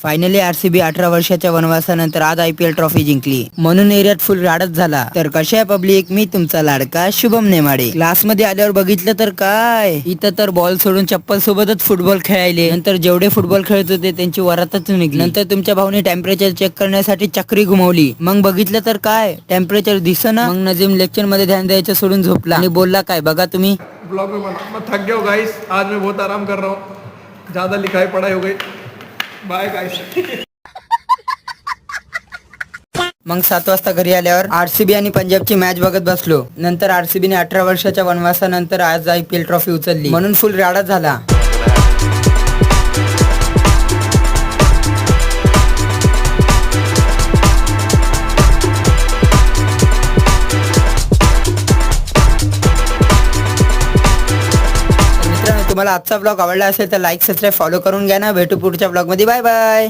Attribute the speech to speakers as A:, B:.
A: Finally RCB 18 वर्षाच्या वनवासानंतर आज IPL trophy जिंकली, म्हणून एरियात फुल राडच झाला. तर कशा आहे पब्लिक, मी तुमचा लाडका शुभम नेमाडे. क्लास मध्ये आल्यावर बघितलं तर काय, इथं तर बॉल सोडून चप्पल सोबतच फुटबॉल खेळायले. नंतर जेवढे फुटबॉल खेळत होते त्यांची वरातच निघली. नंतर तुमच्या भाऊने टेम्परेचर चेक करण्यासाठी चक्री घुमवली. मग बघितलं तर काय, टेम्परेचर दिसना. मग नजीम लेक्चर मध्ये ध्यान द्यायचं सोडून झोपला आणि बोलला काय बघा तुम्ही.
B: ब्लॉग में मैं थक गया हूँ गाइस, आज मैं बहुत आराम कर रहा हूँ, ज़्यादा लिखाई पढ़ाई हो गई, बाय गाइस.
A: मग 7 वाजता घरी आल्यावर आरसीबी आणि पंजाबची मॅच बघत बसलो. नंतर आरसीबीने 18 वर्षाच्या वनवासानंतर आज IPL ट्रॉफी उचलली, म्हणून फुल राडा झाला. मित्रांनो, तुम्हाला आजचा ब्लॉग आवडला असेल तर लाईक सबस्क्राईब फॉलो करून घ्या ना. भेटू पुढच्या ब्लॉग मध्ये. Bye bye.